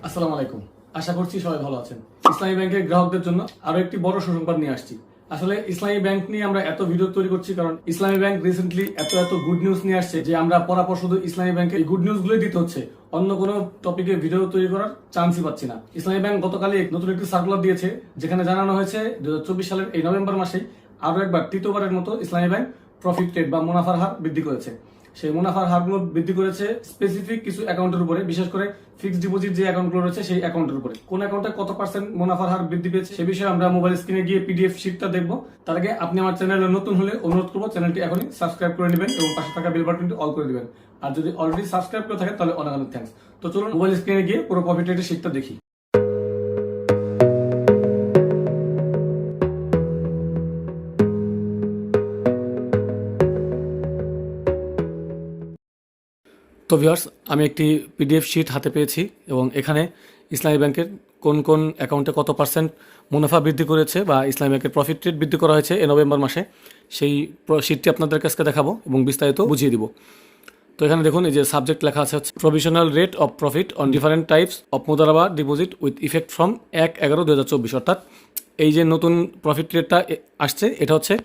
আসসালামু আলাইকুম। আশা করছি সবাই ভালো আছেন। ইসলামী ব্যাংকের গ্রাহকদের জন্য আরো একটি বড় সুসংবাদ নিয়ে আসছি। আসলে ইসলামী ব্যাংক নিয়ে আমরা এত ভিডিও তৈরি করছি কারণ ইসলামী ব্যাংক রিসেন্টলি এত গুড নিউজ নিয়ে আসছে যে আমরা পরাপর শুধু ইসলামী ব্যাংকের এই গুড নিউজ গুলোই দিতে হচ্ছে, অন্য কোনো টপিকে ভিডিও তৈরি করার চান্সই পাচ্ছি না। ইসলামী ব্যাংক গতকালই নতুন একটি সার্কুলার দিয়েছে যেখানে জানানো হয়েছে 2024 সালের এই নভেম্বর মাসেই আরো একবার তৃতীয়বারের মতো ইসলামী ব্যাংক প্রফিট রেট বা মুনাফার হার বৃদ্ধি করেছে। সেই মুনাফার হারগুলো বৃদ্ধি করেছে স্পেসিফিক কিছু অ্যাকাউন্টের উপরে, বিশেষ করে ফিক্সড ডিপোজিট যে অ্যাকাউন্টগুলো রয়েছে সেই অ্যাকাউন্টের উপরে। কোন অ্যাকাউন্টে কত পার্সেন্ট মুনাফার হার বৃদ্ধি পেয়েছে সে বিষয়ে আমরা মোবাইল স্ক্রিনে গিয়ে পিডিএফ শিটটা দেখবো। তার আগে আপনি আমার চ্যানেলে নতুন হলে অনুরোধ করবো চ্যানেলটি এখনই সাবস্ক্রাইব করে নেবেন এবং পাশে থাকা বেল বাটনটি অল করে দিবেন। আর যদি অলরেডি সাবস্ক্রাইব করে থাকেন তাহলে অনেক অনেক থ্যাঙ্কস। তো চলুন মোবাইল স্ক্রিনে গিয়ে পুরো প্রফিট রেটের শিটটা দেখি। তো ভিউয়ার্স, আমি একটি পিডিএফ শিট হাতে পেয়েছি এবং এখানে ইসলামী ব্যাংকের কোন কোন অ্যাকাউন্টে কত পার্সেন্ট মুনাফা বৃদ্ধি করেছে বা ইসলামী ব্যাংকের প্রফিট রেট বৃদ্ধি করা হয়েছে এই নভেম্বর মাসে, সেই শিটটি আপনাদের কাছে দেখাবো এবং বিস্তারিত বুঝিয়ে দিব। তো এখানে দেখুন, এই যে সাবজেক্ট লেখা আছে হচ্ছে provisional rate of profit on different types of Mudaraba deposit with effect from 1/11/2024। অর্থাৎ এই যে নতুন প্রফিট রেটটা আসছে এটা হচ্ছে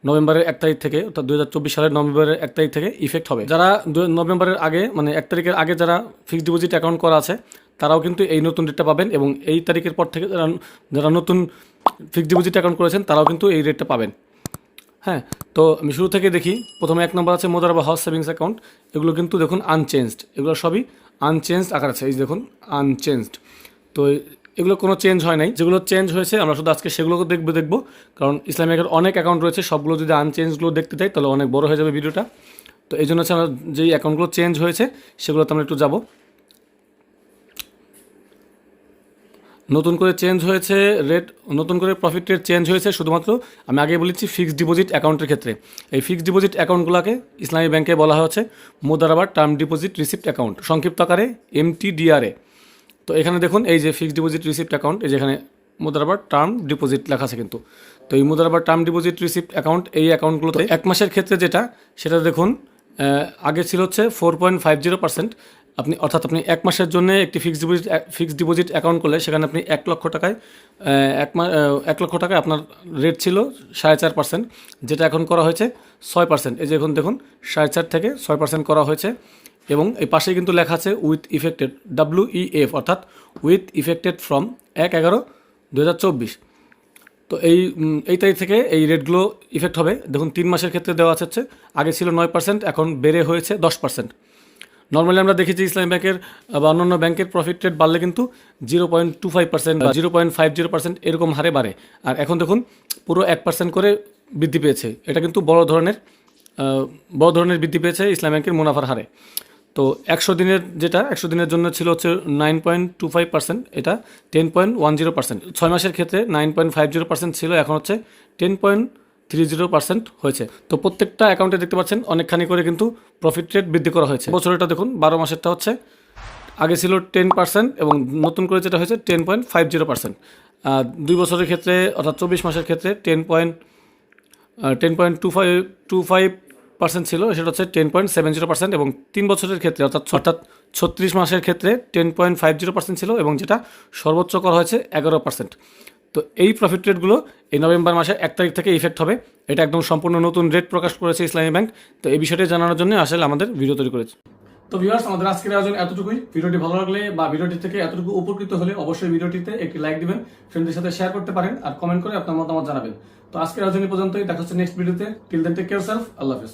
নভেম্বরের 1 তারিখ থেকে, অর্থাৎ 2024 সালের নভেম্বরের 1 তারিখ থেকে ইফেক্ট হবে। যারা নভেম্বরের আগে মানে 1 তারিখের আগে যারা ফিক্সড ডিপোজিট অ্যাকাউন্ট করা আছে তারাও কিন্তু এই নতুন রেটটা পাবেন এবং এই তারিখের পর থেকে যারা নতুন ফিক্সড ডিপোজিট অ্যাকাউন্ট করেছেন তারাও কিন্তু এই রেটটা পাবেন। হ্যাঁ, তো আমি শুরু থেকে দেখি। প্রথমে 1 নম্বর আছে মুদারাবা হাউস সেভিংস অ্যাকাউন্ট। এগুলো কিন্তু দেখুন আনচেঞ্জড, এগুলো সবই আনচেঞ্জড আকার আছে। এই দেখুন আনচেঞ্জড, তো এগুলো কোনো চেঞ্জ হয় নাই। যেগুলো চেঞ্জ হয়েছে আমরা শুধু আজকে সেগুলোকে দেখবো, কারণ ইসলামী ব্যাংকের অনেক অ্যাকাউন্ট রয়েছে, সবগুলো যদি আনচেঞ্জগুলো দেখতে চাই তাহলে অনেক বড় হয়ে যাবে ভিডিওটা। তো এই জন্য হচ্ছে আমরা যেই অ্যাকাউন্টগুলো চেঞ্জ হয়েছে সেগুলোতে আমরা একটু যাব। নতুন করে চেঞ্জ হয়েছে রেট, নতুন করে প্রফিট রেট চেঞ্জ হয়েছে শুধুমাত্র আমি আগে বলেছি ফিক্সড ডিপোজিট অ্যাকাউন্টের ক্ষেত্রে। এই ফিক্সড ডিপোজিট অ্যাকাউন্টগুলোকে ইসলামী ব্যাংকে বলা হচ্ছে Mudaraba term deposit receipt account, সংক্ষিপ্ত আকারে MTDRA। তো এখানে দেখুন এই যে ফিক্সড ডিপোজিট রিসিপ্ট অ্যাকাউন্ট, এই যেখানে মুদারাবা টার্ম ডিপোজিট লেখা আছে কিন্তু। তো এই Mudaraba term deposit receipt account এই অ্যাকাউন্টগুলোতে 1 মাসের ক্ষেত্রে সেটা দেখুন আগে ছিল হচ্ছে 4.50%। আপনি 1 মাসের জন্য একটি ফিক্সড ডিপোজিট অ্যাকাউন্ট করলে সেখানে আপনি 1 লক্ষ টাকায় 1 লক্ষ টাকায় আপনার রেট ছিল 4.5%, যেটা এখন করা হয়েছে 6%। এই যে এখন দেখুন 4.5 থেকে 6% করা হয়েছে এবং এই পাশে কিন্তু লেখা আছে উইথ ইফেক্টেড WEF, অর্থাৎ উইথ ইফেক্টেড ফ্রম 1/11/2024। তো এই তারিখ থেকে এই রেটগুলো ইফেক্ট হবে। দেখুন 3 মাসের ক্ষেত্রে দেওয়া আছে আগে ছিল 9%, এখন বেড়ে হয়েছে 10%। নর্মালি আমরা দেখেছি ইসলামী ব্যাংকের বা অন্যান্য ব্যাংকের প্রফিট রেট বাড়লে কিন্তু 0.25% বা 0.50% এরকম হারে বাড়ে, আর এখন দেখুন পুরো 1% করে বৃদ্ধি পেয়েছে। এটা কিন্তু বড় ধরনের বৃদ্ধি পেয়েছে ইসলামী ব্যাংকের মুনাফার হারে। তো 100 দিনের জন্য ছিল হচ্ছে 9.25%, এটা 10.10%। 6 মাসের ক্ষেত্রে 9.50% ছিল, এখন হচ্ছে 10.30% হয়েছে। তো প্রত্যেকটা অ্যাকাউন্টে দেখতে পাচ্ছেন অনেকখানি করে কিন্তু প্রফিট রেট বৃদ্ধি করা হয়েছে। বছরেরটা দেখুন 12 মাসেরটা হচ্ছে আগে ছিল 10% এবং নতুন করে যেটা হয়েছে 10.50%। 2 বছরের ক্ষেত্রে অর্থাৎ 24 মাসের ক্ষেত্রে 10.25% ছিল, সেটা হচ্ছে 10.70%। এবং 3 বছরের ক্ষেত্রে অর্থাৎ 36 মাসের ক্ষেত্রে 10.50% ছিল এবং যেটা সর্বোচ্চ করা হয়েছে 11%। তো এই প্রফিট রেটগুলো এই নভেম্বর মাসের 1 তারিখ থেকে ইফেক্ট হবে। এটা একদম সম্পূর্ণ নতুন রেট প্রকাশ করেছে ইসলামী ব্যাংক। তো এই বিষয়টি জানানোর জন্য আসলে আমাদের ভিডিও তৈরি করেছে। তো ভিউয়ার্স, আমাদের আজকের আয়োজন এতটুকুই। ভিডিওটি ভালো লাগলে বা ভিডিওটি থেকে এতটুকু উপকৃত হলে অবশ্যই ভিডিওটিতে একটি লাইক দিবেন, ফ্রেন্ডদের সাথে শেয়ার করতে পারেন আর কমেন্ট করে আপনার মতামত জানাবেন। তো আজকের আয়োজন পর্যন্তই, দেখা হচ্ছে নেক্সট ভিডিওতে। Till then take care self, আল্লাহ হাফেজ।